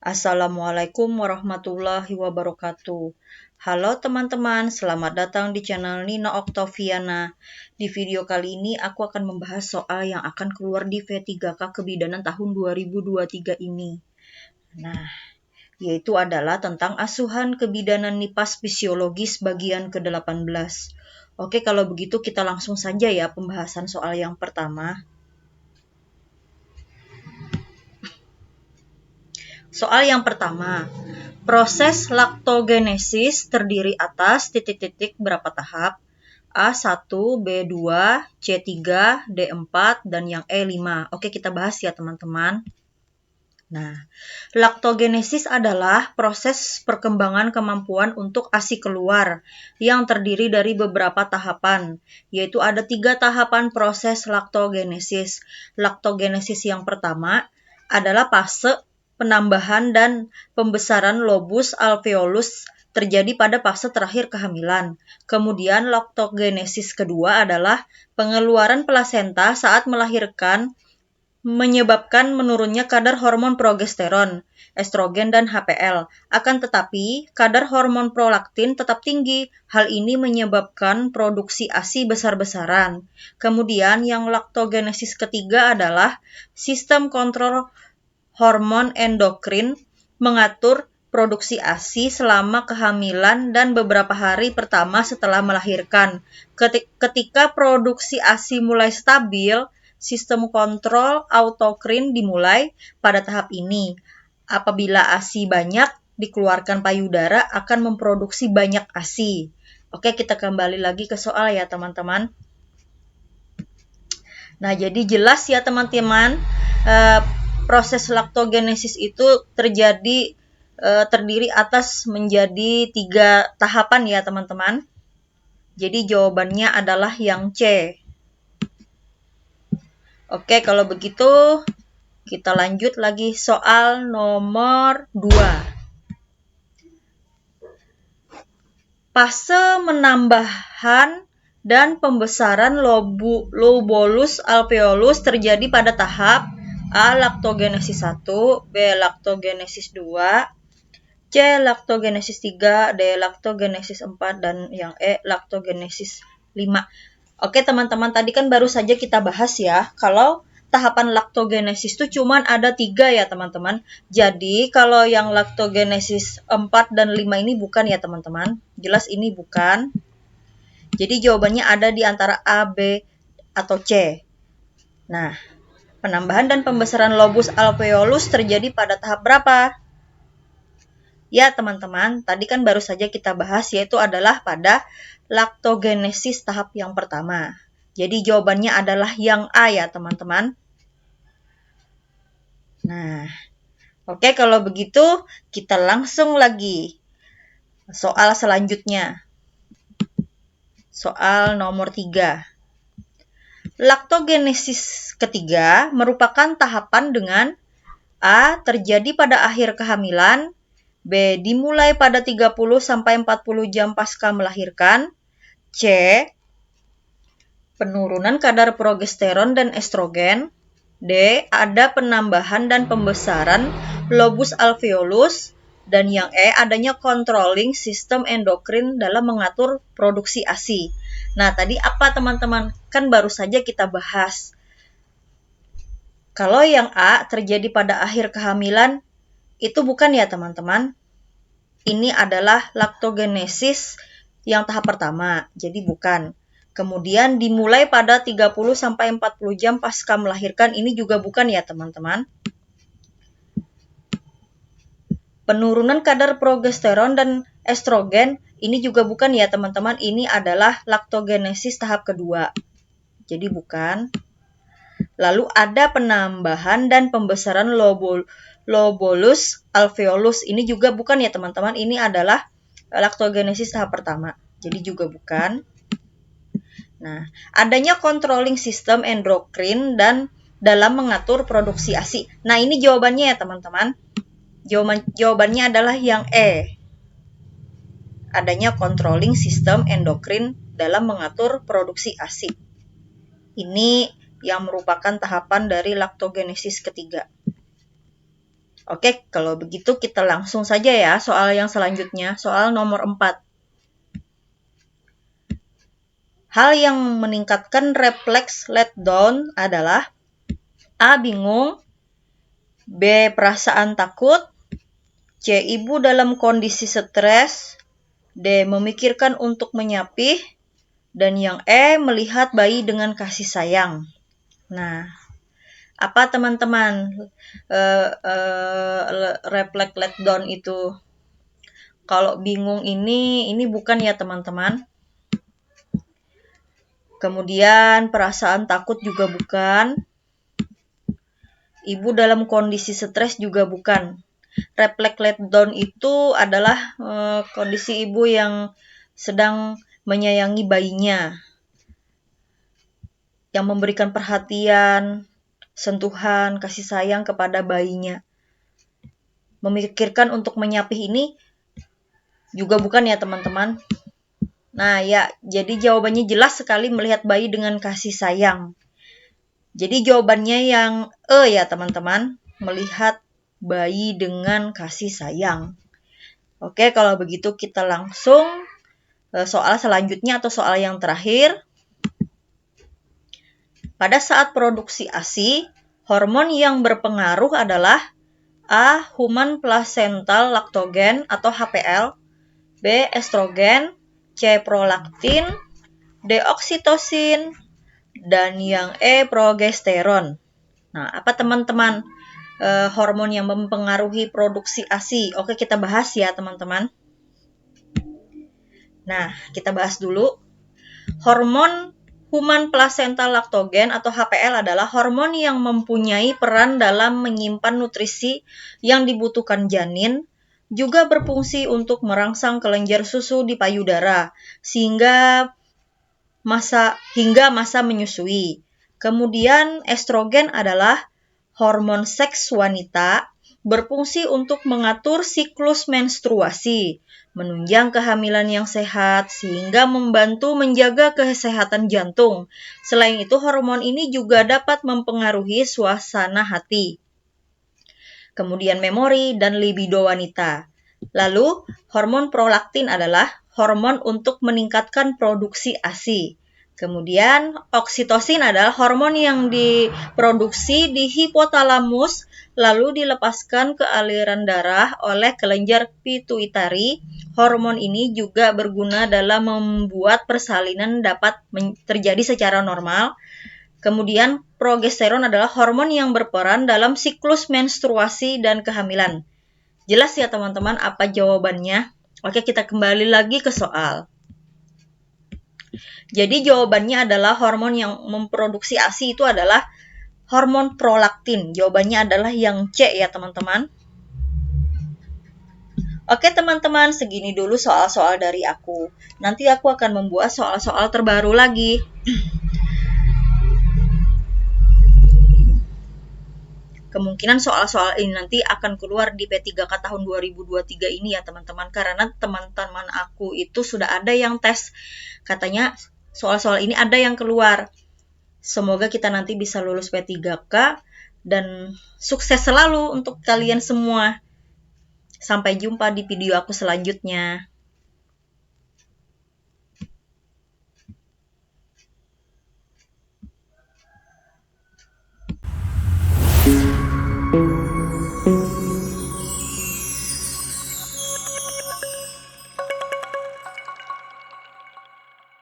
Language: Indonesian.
Assalamualaikum warahmatullahi wabarakatuh. Halo teman-teman, selamat datang di channel Nina Oktaviana. Di video kali ini aku akan membahas soal yang akan keluar di V3K Kebidanan tahun 2023 ini. Nah, yaitu adalah tentang asuhan kebidanan nipas fisiologis bagian ke-18. Oke, kalau begitu kita langsung saja ya pembahasan soal yang pertama. Soal yang pertama, proses laktogenesis terdiri atas titik-titik berapa tahap? A1, B2, C3, D4, dan yang E5. Oke, kita bahas ya teman-teman. Nah, laktogenesis adalah proses perkembangan kemampuan untuk ASI keluar yang terdiri dari beberapa tahapan, yaitu ada 3 tahapan proses laktogenesis. Laktogenesis yang pertama adalah fase penambahan dan pembesaran lobus alveolus terjadi pada fase terakhir kehamilan. Kemudian laktogenesis kedua adalah pengeluaran plasenta saat melahirkan menyebabkan menurunnya kadar hormon progesteron, estrogen, dan HPL. Akan tetapi, kadar hormon prolaktin tetap tinggi. Hal ini menyebabkan produksi ASI besar-besaran. Kemudian yang laktogenesis ketiga adalah sistem kontrol hormon endokrin mengatur produksi ASI selama kehamilan dan beberapa hari pertama setelah melahirkan. Ketika produksi ASI mulai stabil, sistem kontrol autokrin dimulai pada tahap ini. Apabila ASI banyak, dikeluarkan payudara akan memproduksi banyak ASI. Oke, kita kembali lagi ke soal ya teman-teman. Nah, jadi jelas ya teman-teman, proses laktogenesis itu terdiri atas menjadi 3 tahapan ya teman-teman. Jadi jawabannya adalah yang C. Oke, kalau begitu kita lanjut lagi soal nomor 2. Fase menambahan dan pembesaran lobulus alveolus terjadi pada tahap A. Laktogenesis 1, B. Laktogenesis 2, C. Laktogenesis 3, D. Laktogenesis 4, dan yang E. Laktogenesis 5. Oke teman-teman, tadi kan baru saja kita bahas ya, kalau tahapan laktogenesis itu cuma ada 3 ya teman-teman. Jadi kalau yang laktogenesis 4 dan 5 ini bukan ya teman-teman. Jelas ini bukan. Jadi jawabannya ada di antara A, B, atau C. Nah, penambahan dan pembesaran lobus alveolus terjadi pada tahap berapa? Ya teman-teman, tadi kan baru saja kita bahas yaitu adalah pada laktogenesis tahap yang pertama. Jadi jawabannya adalah yang A ya teman-teman. Nah, oke kalau begitu kita langsung lagi soal selanjutnya. Soal nomor 3. Laktogenesis ketiga merupakan tahapan dengan A. Terjadi pada akhir kehamilan, B. Dimulai pada 30-40 jam pasca melahirkan, C. Penurunan kadar progesteron dan estrogen, D. Ada penambahan dan pembesaran lobus alveolus, dan yang E. Adanya controlling sistem endokrin dalam mengatur produksi ASI. Nah, tadi apa teman-teman? Kan baru saja kita bahas. Kalau yang A terjadi pada akhir kehamilan, itu bukan ya teman-teman. Ini adalah laktogenesis yang tahap pertama, jadi bukan. Kemudian dimulai pada 30-40 jam pasca melahirkan, ini juga bukan ya teman-teman. Penurunan kadar progesteron dan estrogen, ini juga bukan ya teman-teman, ini adalah laktogenesis tahap kedua. Jadi bukan. Lalu ada penambahan dan pembesaran lobulus alveolus, ini juga bukan ya teman-teman, ini adalah laktogenesis tahap pertama. Jadi juga bukan. Nah, adanya controlling system endokrin dan dalam mengatur produksi ASI. Nah, ini jawabannya ya teman-teman. Jawabannya adalah yang E. Adanya controlling system endokrin dalam mengatur produksi ASI. Ini yang merupakan tahapan dari laktogenesis ketiga. Oke, kalau begitu kita langsung saja ya soal yang selanjutnya, soal nomor 4. Hal yang meningkatkan refleks letdown adalah A. Bingung, B. Perasaan takut, C. Ibu dalam kondisi stres, D. Memikirkan untuk menyapih, dan yang E. Melihat bayi dengan kasih sayang. Nah, apa teman-teman refleks letdown itu? Kalau bingung ini bukan ya teman-teman. Kemudian perasaan takut juga bukan. Ibu dalam kondisi stres juga bukan. Refleks letdown itu adalah kondisi ibu yang sedang menyayangi bayinya, yang memberikan perhatian, sentuhan, kasih sayang kepada bayinya. Memikirkan untuk menyapih ini juga bukan ya teman-teman. Nah ya, jadi jawabannya jelas sekali, melihat bayi dengan kasih sayang. Jadi jawabannya yang E ya teman-teman, melihat bayi dengan kasih sayang. Oke, kalau begitu kita langsung soal selanjutnya atau soal yang terakhir. Pada saat produksi ASI, hormon yang berpengaruh adalah A. Human placental lactogen atau HPL, B. Estrogen, C. Prolaktin, D. Oksitosin, dan yang E. Progesteron. Nah, apa teman-teman hormon yang mempengaruhi produksi ASI? Oke, kita bahas ya teman-teman. Nah, kita bahas dulu. Hormon Human placental lactogen atau HPL adalah hormon yang mempunyai peran dalam menyimpan nutrisi yang dibutuhkan janin, juga berfungsi untuk merangsang kelenjar susu di payudara hingga masa menyusui. Kemudian estrogen adalah hormon seks wanita, berfungsi untuk mengatur siklus menstruasi, menunjang kehamilan yang sehat, sehingga membantu menjaga kesehatan jantung. Selain itu, hormon ini juga dapat mempengaruhi suasana hati. Kemudian memori dan libido wanita. Lalu, hormon prolaktin adalah hormon untuk meningkatkan produksi ASI. Kemudian, oksitosin adalah hormon yang diproduksi di hipotalamus lalu dilepaskan ke aliran darah oleh kelenjar pituitari. Hormon ini juga berguna dalam membuat persalinan dapat terjadi secara normal. Kemudian, progesteron adalah hormon yang berperan dalam siklus menstruasi dan kehamilan. Jelas ya teman-teman apa jawabannya? Oke, kita kembali lagi ke soal. Jadi jawabannya adalah hormon yang memproduksi ASI itu adalah hormon prolaktin. Jawabannya adalah yang C ya teman-teman. Oke teman-teman, segini dulu soal-soal dari aku. Nanti aku akan membuat soal-soal terbaru lagi. Kemungkinan soal-soal ini nanti akan keluar di P3K tahun 2023 ini ya teman-teman. Karena teman-teman aku itu sudah ada yang tes. Katanya soal-soal ini ada yang keluar. Semoga kita nanti bisa lulus P3K dan sukses selalu untuk kalian semua. Sampai jumpa di video aku selanjutnya.